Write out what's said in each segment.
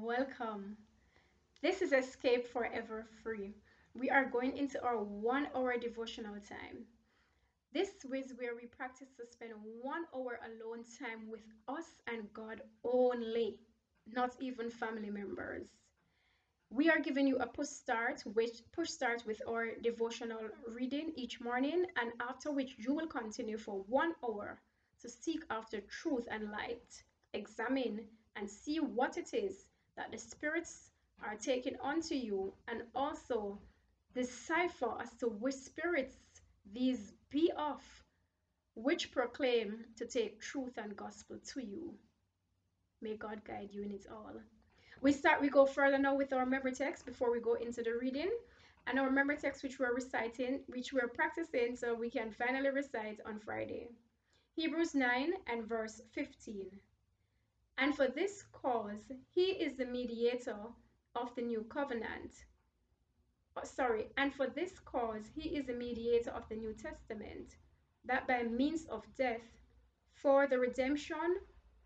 Welcome. This is Escape Forever Free. We are going into our 1 hour devotional time. This is where we practice to spend 1 hour alone time with us and God only, not even family members. We are giving you a push start with our devotional reading each morning, and after which you will continue for 1 hour to seek after truth and light, examine and see what it is that the spirits are taking onto you, and also decipher as to which spirits these be of, which proclaim to take truth and gospel to you. May God guide you in it all. We go further now with our memory text before we go into the reading. And our memory text which we're reciting, which we're practicing so we can finally recite on Friday. Hebrews 9 and verse 15. And for this cause he is the mediator of the new covenant. And for this cause he is the mediator of the New Testament, that by means of death, for the redemption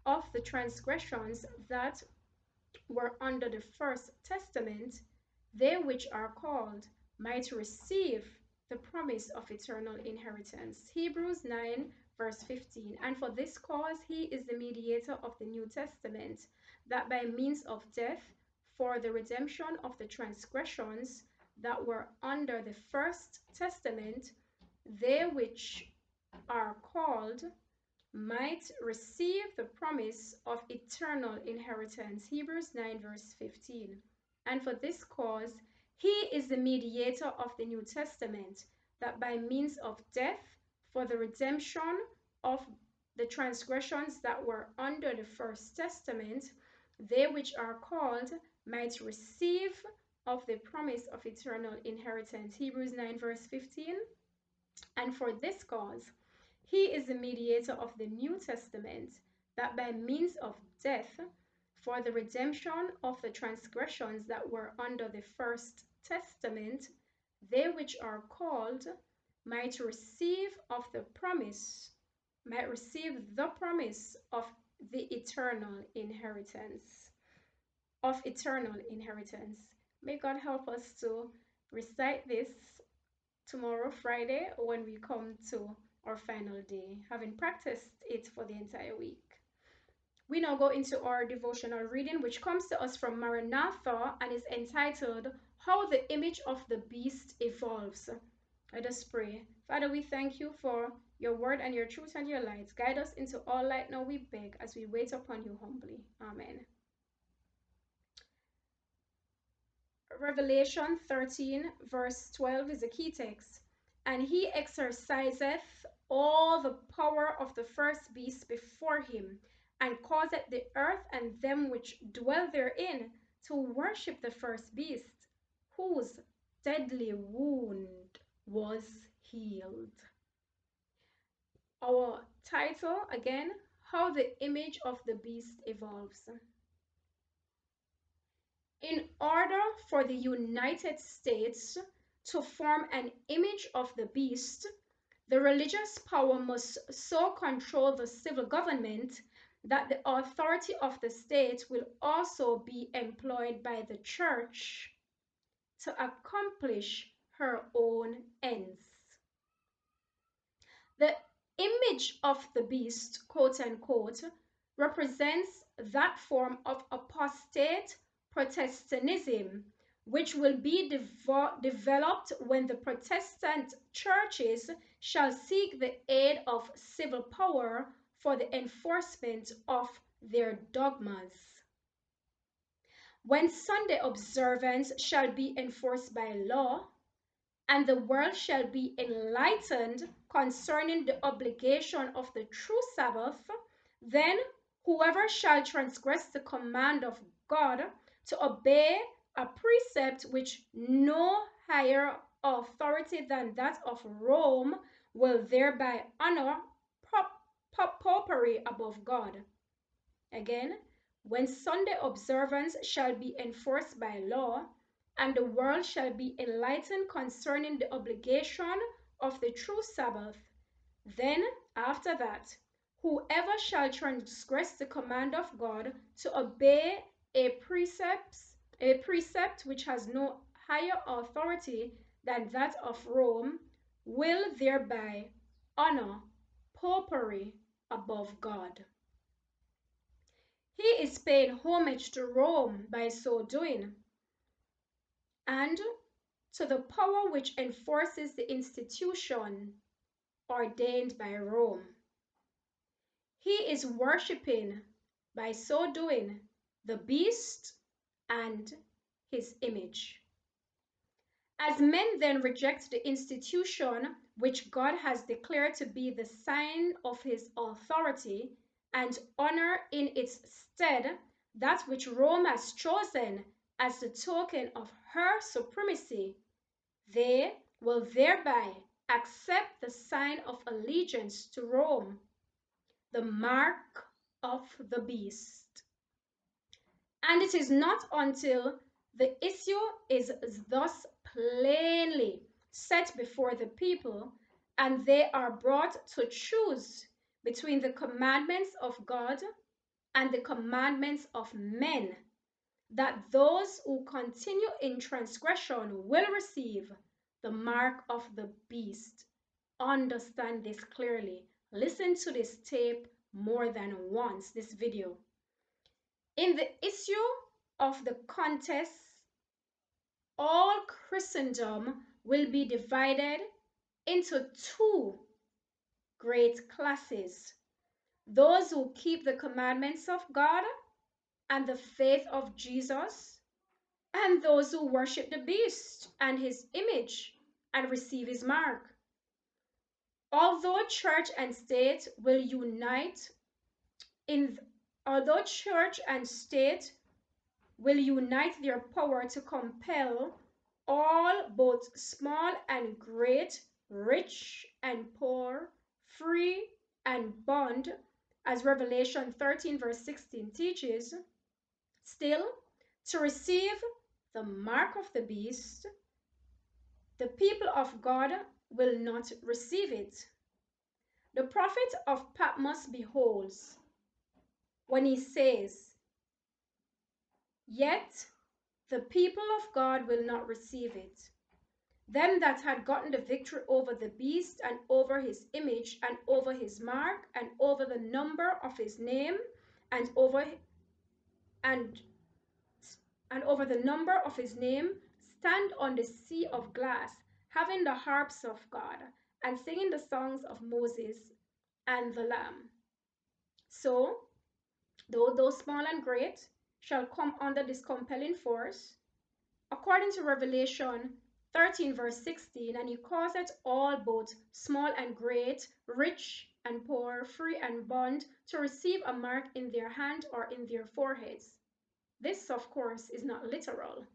of the transgressions that were under the first testament, they which are called might receive the promise of eternal inheritance. Hebrews 9 verse 15. And for this cause he is the mediator of the New Testament, that by means of death, for the redemption of the transgressions that were under the first testament, they which are called might receive the promise of eternal inheritance. Hebrews 9 verse 15. And for this cause he is the mediator of the New Testament, that by means of death, for the redemption of the transgressions that were under the first testament, they which are called might receive of the promise of eternal inheritance. Hebrews 9 verse 15. And for this cause he is the mediator of the New Testament, that by means of death, for the redemption of the transgressions that were under the first testament, they which are called might receive the promise of the eternal inheritance. May God help us to recite this tomorrow, Friday, when we come to our final day, having practiced it for the entire week. We now go into our devotional reading, which comes to us from Maranatha and is entitled, How the Image of the Beast Evolves. Let us pray. Father, we thank you for your word and your truth and your light. Guide us into all light now, we beg, as we wait upon you humbly. Amen. Revelation 13 verse 12 is a key text. And he exerciseth all the power of the first beast before him, and causeth the earth and them which dwell therein to worship the first beast, whose deadly wound was healed. Our title again, How the Image of the Beast Evolves. In order for the United States to form an image of the beast, the religious power must so control the civil government that the authority of the state will also be employed by the church to accomplish her own ends. The image of the beast, quote unquote, represents that form of apostate Protestantism which will be developed when the Protestant churches shall seek the aid of civil power for the enforcement of their dogmas. When Sunday observance shall be enforced by law, and the world shall be enlightened concerning the obligation of the true Sabbath, then whoever shall transgress the command of God to obey a precept which no higher authority than that of Rome will thereby honor popery above God. Again, when Sunday observance shall be enforced by law, and the world shall be enlightened concerning the obligation of the true Sabbath, then after that, whoever shall transgress the command of God to obey a precept which has no higher authority than that of Rome will thereby honor popery above God. He is paying homage to Rome by so doing, and to the power which enforces the institution ordained by Rome. He is worshipping, by so doing, the beast and his image. As men then reject the institution which God has declared to be the sign of his authority and honor in its stead that which Rome has chosen as the token of her supremacy, they will thereby accept the sign of allegiance to Rome, the mark of the beast. And it is not until the issue is thus plainly set before the people, and they are brought to choose between the commandments of God and the commandments of men, that those who continue in transgression will receive the mark of the beast. Understand this clearly. Listen to this tape more than once, this video. In the issue of the contest, all Christendom will be divided into two great classes: those who keep the commandments of God and the faith of Jesus, and those who worship the beast and his image and receive his mark. Although church and state will unite their power to compel all, both small and great, rich and poor, free and bond, as Revelation 13 verse 16 teaches, still, to receive the mark of the beast, the people of God will not receive it. The prophet of Patmos beholds when he says, "Yet the people of God will not receive it. Them that had gotten the victory over the beast and over his image and over his mark and over the number of his name and over the number of his name, stand on the sea of glass, having the harps of God and singing the songs of Moses and the Lamb. So, though those small and great shall come under this compelling force, according to Revelation 13 verse 16, and he causeth all, both small and great, rich and poor, free and bond, to receive a mark in their hand or in their foreheads." This, of course, is not literal.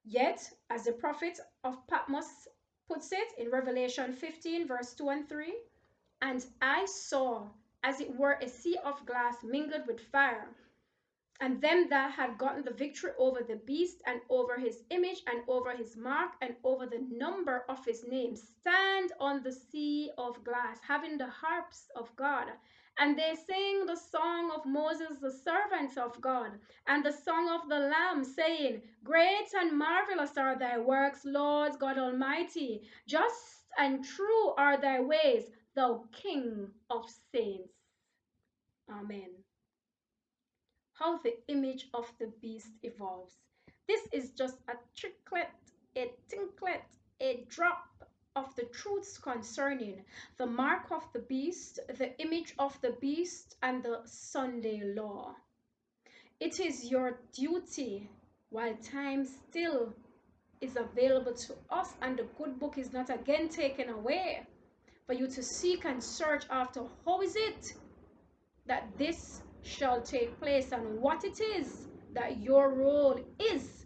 Yet, as the prophet of Patmos puts it in Revelation 15 verse 2 and 3, "And I saw as it were a sea of glass mingled with fire, and them that had gotten the victory over the beast and over his image and over his mark and over the number of his name stand on the sea of glass, having the harps of God. And they sing the song of Moses, the servant of God, and the song of the Lamb, saying, Great and marvelous are thy works, Lord God Almighty. Just and true are thy ways, thou King of saints." Amen. How the image of the beast evolves. This is just a tricklet, a tinklet, a drop of the truths concerning the mark of the beast, the image of the beast, and the Sunday law. It is your duty, while time still is available to us and the good book is not again taken away, for you to seek and search after how is it that this shall take place and what it is that your role is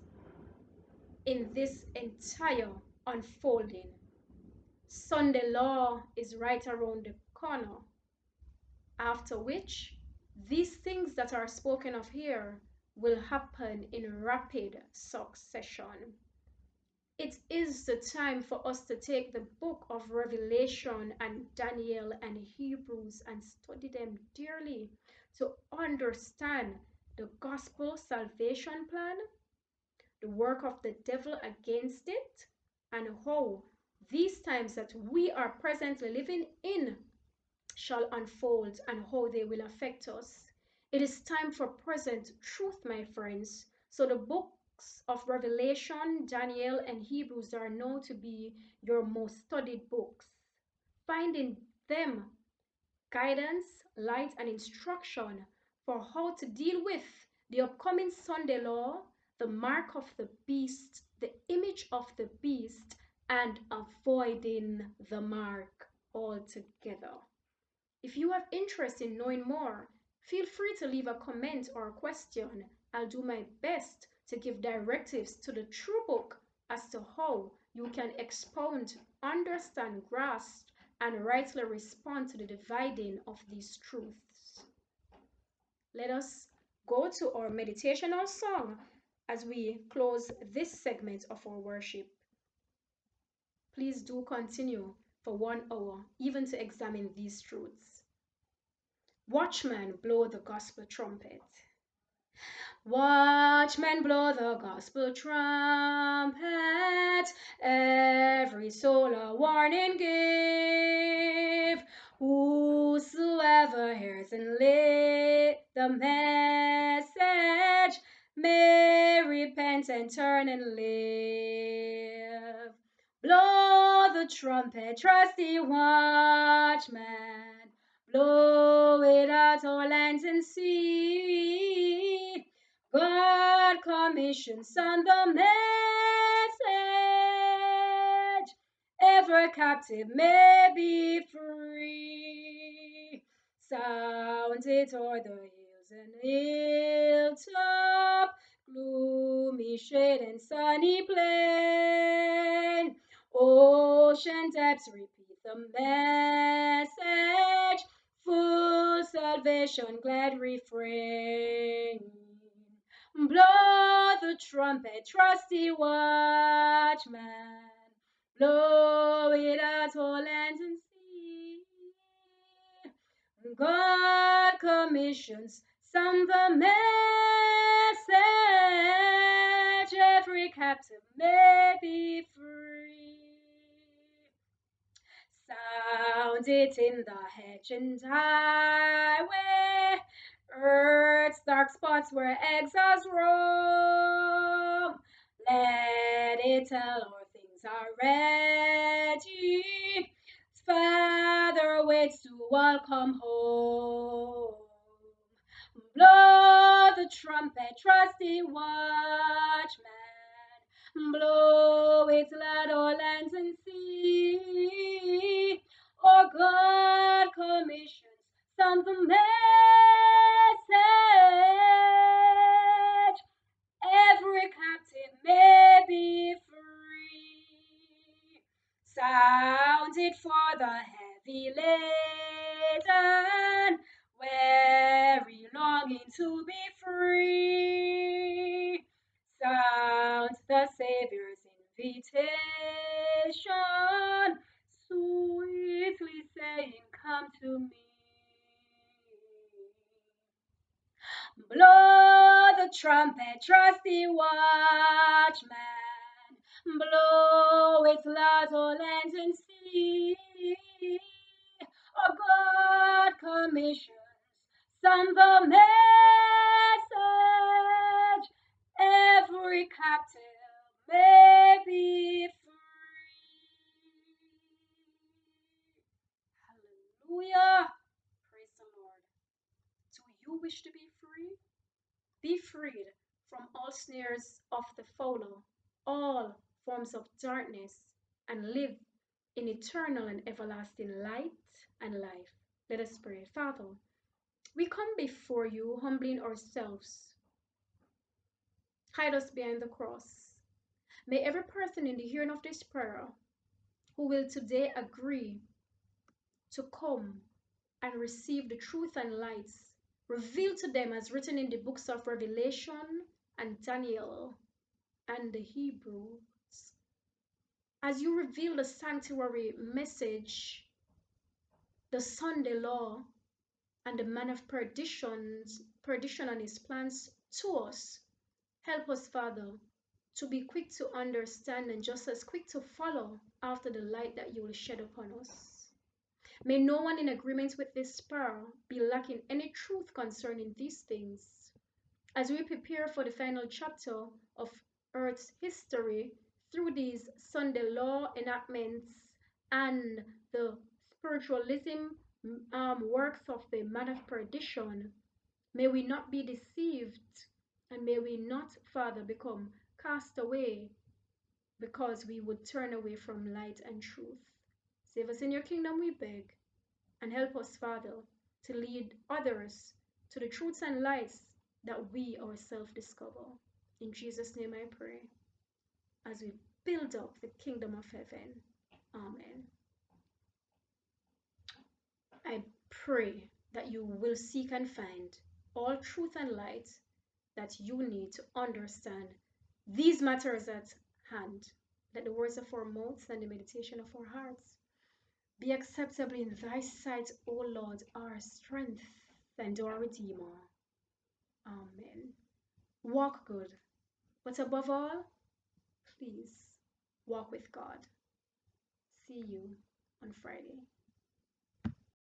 in this entire unfolding. Sunday law is right around the corner, after which these things that are spoken of here will happen in rapid succession. It is the time for us to take the book of Revelation and Daniel and Hebrews and study them dearly to understand the gospel salvation plan, the work of the devil against it, and how these times that we are presently living in shall unfold and how they will affect us. It is time for present truth, my friends. So the books of Revelation, Daniel, and Hebrews are known to be your most studied books. Finding them guidance, light, and instruction for how to deal with the upcoming Sunday law, the mark of the beast, the image of the beast, and avoiding the mark altogether. If you have interest in knowing more, feel free to leave a comment or a question. I'll do my best to give directives to the true book as to how you can expound, understand, grasp, and rightly respond to the dividing of these truths. Let us go to our meditational song as we close this segment of our worship. Please do continue for 1 hour, even to examine these truths. Watchmen, blow the gospel trumpet. Watchmen, blow the gospel trumpet. Every soul a warning give. Whosoever hears and lay the message may repent and turn and live. Blow the trumpet, trusty watchman. Blow it out all lands and sea. God commissions on the message. Every captive may be free. Sound it o'er the hills and hilltop, gloomy shade and sunny plain. Ocean depths repeat the message, full salvation, glad refrain. Blow the trumpet, trusty watchman. Blow it out all lands and sea. God commissions, sound the message. Every captive may be free. Sound it in the hedge and highway, earth's dark spots where exiles roam. Let it tell all things are ready. Father waits to welcome home. Blow the trumpet, trusty watchman. Blow it loud, all lands and sea. Or God commissions, sound the message. Every captive may be free. Sound it for the heavy laden, weary, longing to be free. Sound the Savior's invitation, sweetly saying, come to me. Blow the trumpet, trusty watchman. Blow it loud, all lands and sea. Oh, God commissions, sound the message. Every captive may be free. Hallelujah. Praise the Lord. Do you wish to be free? Be freed from all snares of the fowler, all forms of darkness, and live in eternal and everlasting light and life. Let us pray. Father, we come before you, humbling ourselves. Hide us behind the cross. May every person in the hearing of this prayer who will today agree to come and receive the truth and lights revealed to them as written in the books of Revelation and Daniel and the Hebrews. As you reveal the sanctuary message, the Sunday law, and the man of perditions perdition and his plans to us. Help us, Father, to be quick to understand and just as quick to follow after the light that you will shed upon us. May no one in agreement with this spur be lacking any truth concerning these things. As we prepare for the final chapter of Earth's history through these Sunday law enactments and the spiritualism works of the man of perdition, may we not be deceived, and may we not, Father, become cast away because we would turn away from light and truth. Save us in your kingdom, we beg, and help us, Father, to lead others to the truths and lights that we ourselves discover. In Jesus' name I pray, as we build up the kingdom of heaven. Amen. I pray that you will seek and find all truth and light that you need to understand these matters at hand. Let the words of our mouths and the meditation of our hearts be acceptable in thy sight, O Lord, our strength and our Redeemer. Amen. Walk good, but above all, please walk with God. See you on Friday.